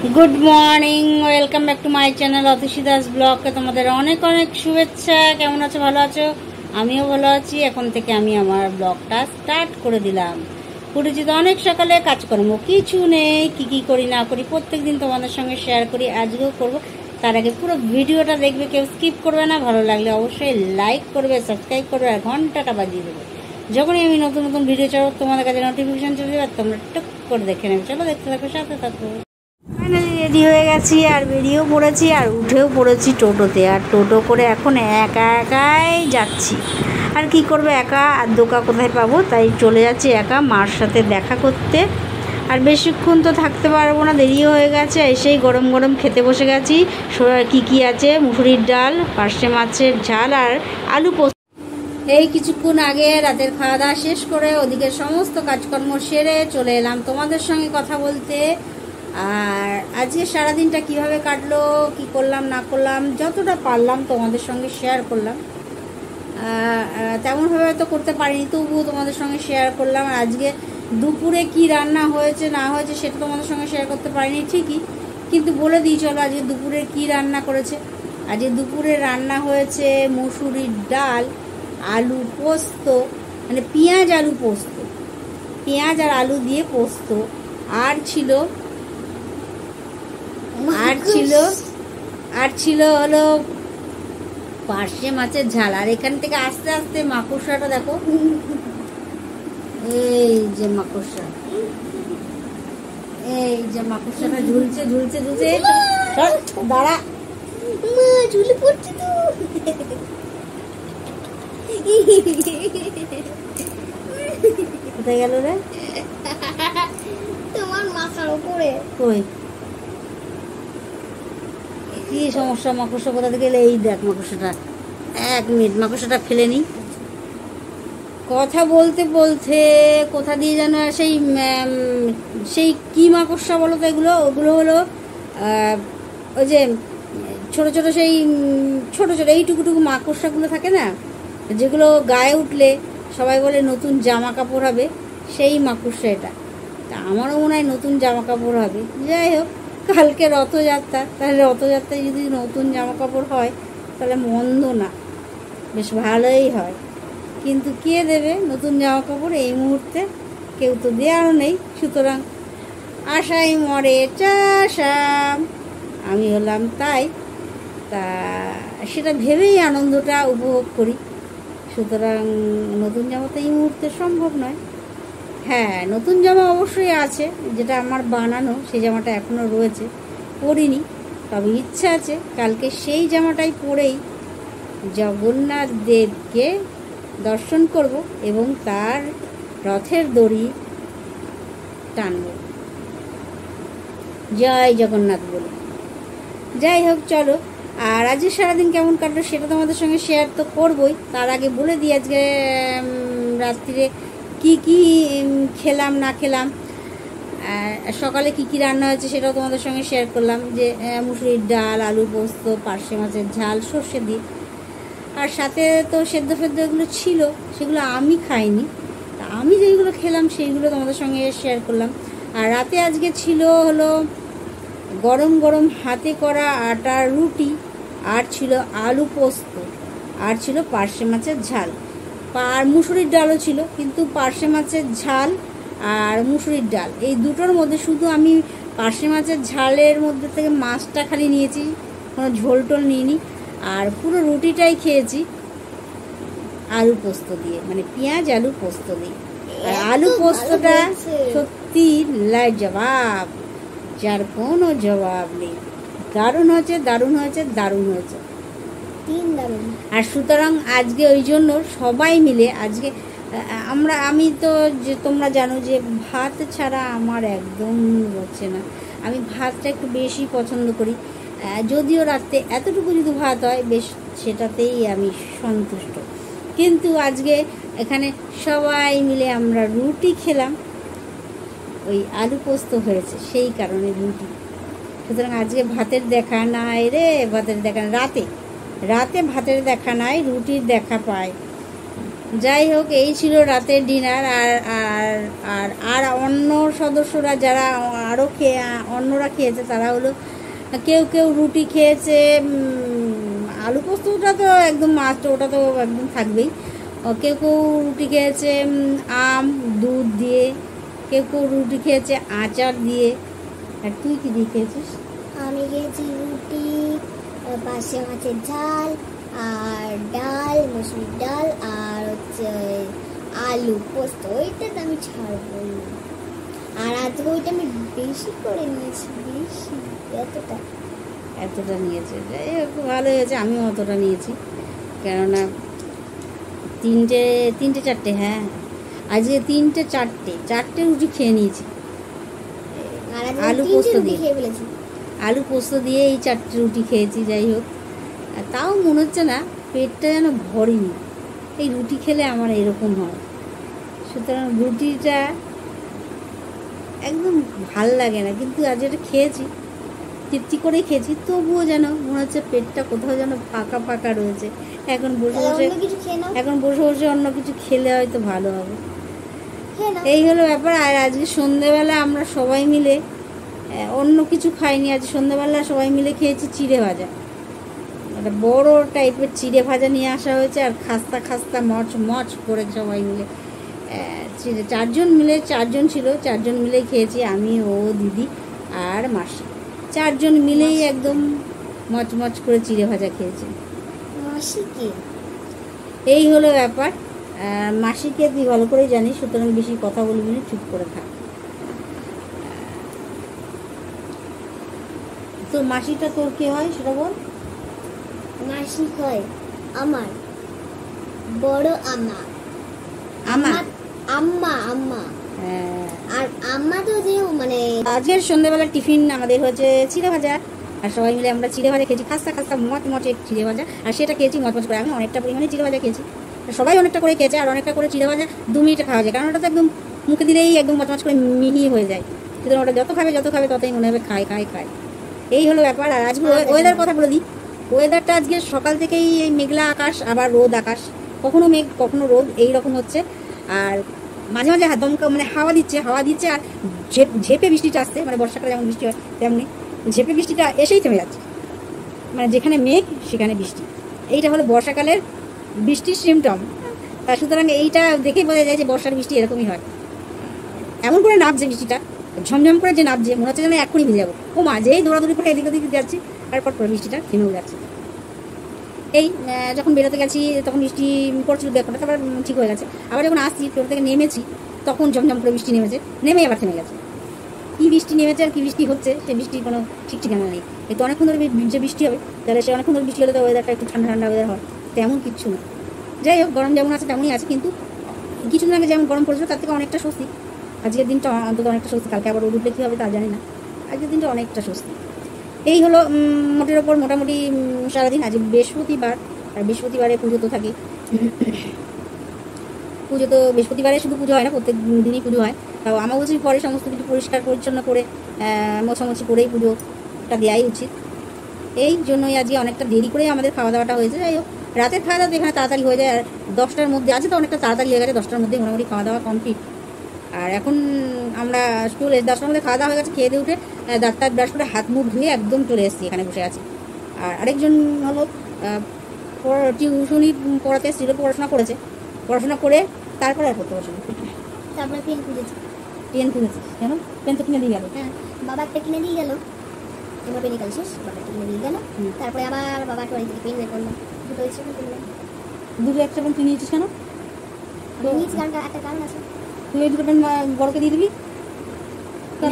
Good morning welcome back to my channel Atasi Das ব্লগে তোমাদের অনেক অনেক শুভেচ্ছা। কেমন আছো? ভালো আছো? আমিও ভালো আছি। এখন থেকে আমি আমার ব্লগটা স্টার্ট করে দিলাম। উঠেছি তো অনেক সকালে, কাজকর্ম কিছু নেই, কি করি না করি প্রত্যেকদিন তোমাদের সঙ্গে শেয়ার করি, আজকেও করব। তার আগে পুরো ভিডিওটা দেখবে, কেউ স্কিপ করবে না। ভালো লাগলে অবশ্যই লাইক করবে, সাবস্ক্রাইব করবে আর ঘন্টাটা বাজিয়ে দেবে। যখনই আমি নতুন নতুন ভিডিও ছাড়ব তোমাদের কাছে নোটিফিকেশন চলে যাবে, তোমরা টুক করে দেখে নেবে। চলো দেখতে থাকো, সাথে থাকো। ফাইনালি রেডি হয়ে গেছি আর বেরিয়েও পড়েছি আর উঠেও পড়েছি টোটোতে। আর টোটো করে এখন একা একাই যাচ্ছি। আর কি করবে, একা আর দোকা কোথায় পাবো, তাই চলে যাচ্ছি একা মার সাথে দেখা করতে। আর বেশিক্ষণ তো থাকতে পারবো না, দেরিও হয়ে গেছে। এসেই গরম গরম খেতে বসে গেছি। কি আছে, মুসুরির ডাল, পার্শে মাছের ঝাল আর আলু পোস্ত। এই কিছুক্ষণ আগে রাতের খাওয়া দাওয়া শেষ করে ওদিকে সমস্ত কাজকর্ম সেরে চলে এলাম তোমাদের সঙ্গে কথা বলতে। আর আজকে সারাদিনটা কিভাবে কাটলো, কি করলাম না করলাম, যতটা পারলাম তোমাদের সঙ্গে শেয়ার করলাম। তেমনভাবে হয়তো করতে পারিনি, তবুও তোমাদের সঙ্গে শেয়ার করলাম। আর আজকে দুপুরে কি রান্না হয়েছে না হয়েছে সেটা তোমাদের সঙ্গে শেয়ার করতে পারিনি ঠিকই, কিন্তু বলে দিই চলো আজকে দুপুরে কি রান্না করেছে। আজকে দুপুরে রান্না হয়েছে মুসুরির ডাল, আলু পোস্ত, মানে পেঁয়াজ আলু পোস্ত, পেঁয়াজ আর আলু দিয়ে পোস্ত। আর ছিল হলো পার্শে মাছের ঝাল। আর এখান থেকে আস্তে আস্তে মাকড়সাটা দেখো, এই যে মাকড়সাটা ঝুলছে দাঁড়া, ঝুলে পড়ছে তো। কোথায় গেল রে? তোমার মাথার উপরে। কই কি সমস্যা, মাকড়সা কোথা থেকে এলে? এই দেখ মাকড়সাটা, 1 মিনিট মাকড়সাটা ফেলে নি। কথা বলতে বলতে কোথা দিয়ে যেন সেই কি মাকড়সা বলো তো এগুলো? ওগুলো হলো ওই যে ছোট ছোট সেই ছোট এইটুকুটুকু মাকড়সাগুলো থাকে না, যেগুলো গায়ে উঠলে সবাই বলে নতুন জামা কাপড় হবে, সেই মাকড়সা এটা। তা আমারও মনে হয় নতুন জামা কাপড় হবে। যাই হোক, কালকে রথযাত্রা, তাহলে রথযাত্রায় যদি নতুন জামা কাপড় হয় তাহলে মন্দ না, বেশ ভালোই হয়। কিন্তু কে দেবে নতুন জামা কাপড় এই মুহূর্তে? কেউ তো দেওয়ারও নেই। সুতরাং আশাই মরে চাষাম, আমি হলাম তাই। তা সেটা ভেবেই আনন্দটা উপভোগ করি। সুতরাং নতুন জামা তো এই মুহূর্তে সম্ভব নয়। হ্যাঁ, নতুন জামা অবশ্যই আছে, যেটা আমার বানানো, সেই জামাটা এখনও রয়েছে, পরিনি। তবে ইচ্ছা আছে কালকে সেই জামাটাই পরেই জগন্নাথ দেবকে দর্শন করব এবং তার রথের দড়ি টানব, জয় জগন্নাথ বলে। যাই হোক চলো, আর আজকে সারাদিন কেমন কাটলো সেটা তোমাদের সঙ্গে শেয়ার তো করবই। তার আগে বলে দিই আজকে রাত্রিরে কি খেলাম না খেলাম, সকালে কি রান্না হয়েছে সেটাও তোমাদের সঙ্গে শেয়ার করলাম। যে মুসুরির ডাল, আলু পোস্ত, পার্শে মাছের ঝাল সর্ষে দিয়ে। আর সাথে তো সেদ্ধ এগুলো ছিল, সেগুলো আমি খাইনি। তা আমি যেগুলো খেলাম সেইগুলো তোমাদের সঙ্গে শেয়ার করলাম। আর রাতে আজকে ছিল হলো গরম গরম হাতে করা আটার রুটি, আর ছিল আলু পোস্ত, আর ছিল পার্শে মাছের ঝাল। আর মুসুরির ডালও ছিল, কিন্তু পার্শে মাছের ঝাল আর মুসুরির ডাল এই দুটোর মধ্যে শুধু আমি পার্শে মাছের ঝালের মধ্যে থেকে মাছটা খালি নিয়েছি, কোনো ঝোল টোল নিইনি। আর পুরো রুটিটাই খেয়েছি আলু পোস্ত দিয়ে, মানে পেঁয়াজ আলু পোস্ত দিয়ে। আর আলু পোস্তটা সত্যি লাজবাব, যার কোনো জবাব নেই। দারুণ হয়েছে। আর সুতরাং আজকে ওই জন্য সবাই মিলে আজকে আমি তো, যে তোমরা জানো যে ভাত ছাড়া আমার একদম হচ্ছে না। আমি ভাতটা একটু বেশি পছন্দ করি, যদিও রাতে এতটুকু যদি ভাত হয় বেশ, সেটাতেই আমি সন্তুষ্ট। কিন্তু আজকে এখানে সবাই মিলে আমরা রুটি খেলাম, ওই আলু পোস্ত হয়েছে সেই কারণে রুটি। সুতরাং আজকে ভাতের দেখা নাই রে, রাতে ভাতের দেখা নাই, রুটির দেখা পায়। যাই হোক, এই ছিল রাতের ডিনার। আর আর আর আর অন্য সদস্যরা যারা আরও অন্যরা খেয়েছে তারা হলো কেউ কেউ রুটি খেয়েছে। আলু পোস্তটা তো একদম মাস্ট, ওটা তো একদম থাকবেই। কেউ কেউ রুটি খেয়েছে আম দুধ দিয়ে, কেউ কেউ রুটি খেয়েছে আচার দিয়ে। আর তুই কী দিয়ে খেয়েছিস? আমি খেয়েছি রুটি, পাশে মাছের ঝাল, আর ডাল, মসুরির ডাল, আর হচ্ছে আলু পোস্ত। ওইটা তো আমি ছাড়বো না। আর আজকে ওইটা আমি বেশি করে নিয়েছি, বেশি এতটা নিয়েছে, যাই হোক ভালো হয়েছে। আমিও অতটা নিয়েছি, কেননা তিনটে চারটে, হ্যাঁ আজকে চারটে রুটি খেয়ে নিয়েছি আলু পোস্ত দিয়ে। আলু পোস্ত দিয়ে এই 4টে রুটি খেয়েছি। যাই হোক, তাও মনে হচ্ছে না পেটটা যেন ভরেনি। এই রুটি খেলে আমার এরকম হয়। সুতরাং রুটিটা একদম ভাল লাগে না, কিন্তু আজ এটা খেয়েছি, তৃপ্তি করে খেয়েছি, তবুও যেন মনে হচ্ছে পেটটা কোথাও যেন ফাঁকা ফাঁকা রয়েছে। এখন বসে বসে অন্য কিছু খেলে হয়তো ভালো হবে। এই হলো ব্যাপার। আর আজকে সন্ধ্যেবেলা আমরা সবাই মিলে অন্য কিছু খাইনি। আজ সন্ধ্যেবেলা সবাই মিলে খেয়েছি চিড়ে ভাজা। একটা বড় টাইপের চিড়ে ভাজা নিয়ে আসা হয়েছে, আর খাস্তা খাস্তা মচ করে সবাই মিলে চারজন ছিল, 4জন মিলেই খেয়েছি। আমি, ও, দিদি আর মাসি, 4জন মিলেই একদম মচ করে চিড়ে ভাজা খেয়েছি। এই হলো ব্যাপার। মাসিকে তুই ভালো করেই জানিস, সুতরাং বেশি কথা বলবি না, চুপ করে থাক। তো মাসিটা তোর কে হয় সেটা বল। মাসি হয় আমার বড় আম্মা। আর আম্মা তো যে মানে আজকের সন্ধ্যাবেলা টিফিন আমাদের হচ্ছে চিড়ে ভাজা, আর সবাই মিলে আমরা চিড়ে ভাজা খেয়েছি, খাস্তা মচমচে চিড়ে ভাজা। আর সেটা খেয়েছি মচমচ করে। আমি অনেকটা পরিমাণে চিড়ে ভাজা খেয়েছি, সবাই অনেকটা করে খেয়েছে। আর অনেকটা করে চিড়ে ভাজা 2 মিনিটে খাওয়া যায়, কারণ ওটা তো একদম মুখে দিলেই একদম মচমচ করে মিহি হয়ে যায়। সুতরাং ওটা যত খাবে ততই মনে হবে খায়। এই হলো ব্যাপার। আর আজকে ওয়েদার কথা বলে দিই। ওয়েদারটা আজকে সকাল থেকেই এই মেঘলা আকাশ, আবার রোদ আকাশ, কখনো মেঘ কখনো রোদ, এই রকম হচ্ছে। আর মাঝে মাঝে দমকা মানে হাওয়া দিচ্ছে, আর ঝেপে বৃষ্টিটা আসছে, মানে বর্ষাকালে যেমন বৃষ্টি হয় তেমনি ঝেপে বৃষ্টিটা এসেই থেমে যাচ্ছে। মানে যেখানে মেঘ সেখানে বৃষ্টি, এইটা হলো বর্ষাকালের বৃষ্টির সিমটম। সুতরাং এইটা দেখেই বোঝা যায় যে বর্ষার বৃষ্টি এরকমই হয়। এমন করে নামছে বৃষ্টিটা, ঝমঝম করে যে নামছে, মনে হচ্ছে যেন এখনই ভিজে যাবো। ও মা, যেই দৌড়াদৌড়ি করে এদিক ওদিক যাচ্ছি, তারপর বৃষ্টিটা থেমেও যাচ্ছে। এই যখন বেরোতে গেছি তখন বৃষ্টি পড়ছিল ব্যাপারটা, তারপর ঠিক হয়ে গেছে। আবার যখন আসছি টোটো থেকে নেমেছি তখন ঝমঝম করে বৃষ্টি নেমেছে, নেমে আবার থেমে গেছে। কী বৃষ্টি নেমেছে আর কী বৃষ্টি হচ্ছে সে বৃষ্টির কোনো ঠিক ঠিকানা নেই। এই তো অনেকক্ষণ ধরে যে বৃষ্টি হবে, তাহলে সে অনেকক্ষণ ধরে বৃষ্টি হলে তো ওয়েদারটা একটু ঠান্ডা ওয়েদার হয়, তেমন কিচ্ছু না। যাই হোক, গরম যেমন আছে তেমনই আছে, কিন্তু কিছুদিন আগে যেমন গরম পড়েছিল তার থেকে অনেকটা স্বস্তি। আজকের দিনটা অন্তত অনেকটা স্বস্তি। কালকে আবার রোদ উঠলে কী হবে তা জানি না, আজকের দিনটা অনেকটা স্বস্তি। এই হলো মোটের ওপর মোটামুটি সারাদিন। আজ বৃহস্পতিবার, আর বৃহস্পতিবারে পুজো তো থাকে। পুজো তো বৃহস্পতিবারে শুধু পুজো হয় না, প্রত্যেক দিনই পুজো হয়। তাও আমাবস্যার পরে সমস্ত কিছু পরিষ্কার পরিচ্ছন্ন করে মোছামুছি করেই পুজোটা দেওয়াই উচিত। এই জন্যই আজকে অনেকটা দেরি করেই আমাদের খাওয়া দাওয়াটা হয়েছে। যাই হোক, রাতের খাওয়া দাওয়া এখানে তাড়াতাড়ি হয়ে যায়, আর 10টার মধ্যে আছে তো অনেকটা তাড়াতাড়ি হয়ে গেছে। 10টার মধ্যে মোটামুটি খাওয়া দাওয়া কমপ্লিট। আর এখন আমরা স্কুলে 10টার মধ্যে খাওয়া দাওয়া হয়ে গেছে, খেয়ে দিয়ে উঠে দাঁত ব্রাশ করে হাত মুখ ধুয়ে একদম চলে এসেছি, এখানে বসে আছি। আর আরেকজন হলো টিউশনি পড়াতে এসেছিল, পড়াশোনা করে তারপরে আর পড়তে বসে। তারপরে পেন খুঁজেছি। কেন? পেন তো কিনে দিয়ে গেল। হ্যাঁ, বাবা একটা কিনে দিয়ে গেল, আমার পেন নিকাল শেষ, বাবা কিনে দিয়ে গেল। তারপরে আবার বাবা টয়লেট থেকে পেন বের করলাম, দুটো এক্সট্রা পেন কিনলাম। দুটো এক্সট্রা পেন তুই নিয়েছিস কেন? নিয়েছি কারণ একটা কারণ আছে। তুই ওই দুটো পেন বড়কে দিয়ে দিবি?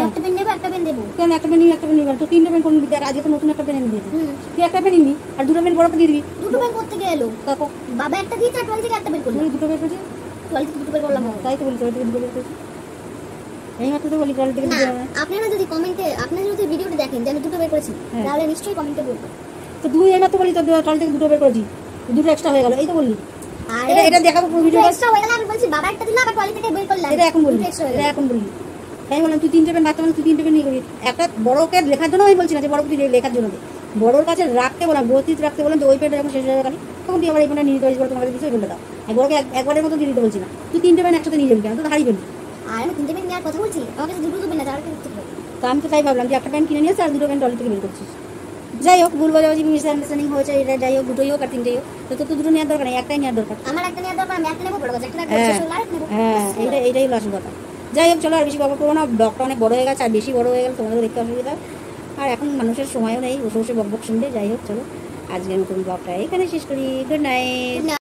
একটা পেন নেবো, একটা পেন দেবো। কেন? একটা পেন নিবি, একটা পেন নিবি, তো 3টে পেন কোন দিবি? আজকে তো নতুন একটা পেন এনে দিয়েছি, তুই একটা পেন নিবি আর 2টো পেন বড়কে দিয়ে দিবি। 2টো পেন করতে গেলো বাবা একটা দিয়েছে, আর টয়লেট থেকে একটা বের করলো। 2টো বের করছি, টয়লেট থেকে 2টো বের করলাম। তাই তো বলি, টয়লেট থেকে 2টো বের করছি। এই মাত্র তো বলি টয়লেট থেকে 2টো বের। আপনারা যদি কমেন্টে, আপনারা যদি ভিডিওটা দেখেন যে আমি 2টো বের করেছি, তাহলে নিশ্চয়ই কমেন্টে বলবেন। তো তুই এই মাত্র বলি তো টয়লেট থেকে 2টো বের করেছি, 2টো এক্সট্রা হয়ে গেল, এই তো বললি। আর এটা দেখাবো পুরো ভিডিও এক্সট্রা হয়ে গেল। আমি বলছি বাবা একটা দিল, আবার টয়লেট থেকে বের করলাম, এটা এখন বললি। এটা এখন বললি। তাই বললাম তুই 3টে পেন বাচ্চা মানে তুই 3টে পেন নিয়ে করবি। একটা বড়কে লেখার জন্য আমি বলছি না যে বড়কে তুই লেখার জন্য দে, বড়োর কাছে রাখতে বললাম, গতিত রাখতে বললাম যে ওই পেনটা যখন শেষ হয়ে গেল তখন তুই আবার এই পেনটা নিয়ে নিতে পারিস, তোমাকে দিচ্ছি ওই পেনটা দাও। বড়কে একবারের মতো দিয়ে দিতে বলছি না, তুই 3টে প্যান্ট একসাথে নিয়ে যাবি কেন, তো হারিয়ে ফেলবি। আর আমি 3টে প্যান্ট নেওয়ার কথা বলছি, আমার কাছে 2টো তো প্যান্ট আছে, আর একটা থেকে তো আমি তো তাই ভাবলাম যে একটা প্যান্ট কিনে নিয়েছে আর 2টো প্যান্ট টলি থেকে বের করছিস। যাই হোক, ভুল বোঝাবুঝি মিসআন্ডারস্ট্যান্ডিং হয়েছে, এটা যাই হোক, 2টোই হোক আর 3টেই হোক, তো তোর তো 2টো নেওয়ার দরকার নেই, একটাই নেওয়ার দরকার। আমার একটা নেওয়ার দরকার, আমি একটা নেবো, বড় কথা একটা হ্যাঁ শেষ হলো আরেকটা নেবো। হ্যাঁ, এইটাই হলো আসল কথা। যাই হোক, চলো আর বেশি বকবক করবো না, ব্লগটা অনেক বড় হয়ে গেছে, আর বেশি বড় হয়ে গেলে তোমাদেরও দেখতে অসুবিধা, আর এখন মানুষের সময়ও নেই বসে বসে বকবক শুনবে। যাই হোক, চলো আজকের মতন ব্লগটা এখানে শেষ করি। Good night.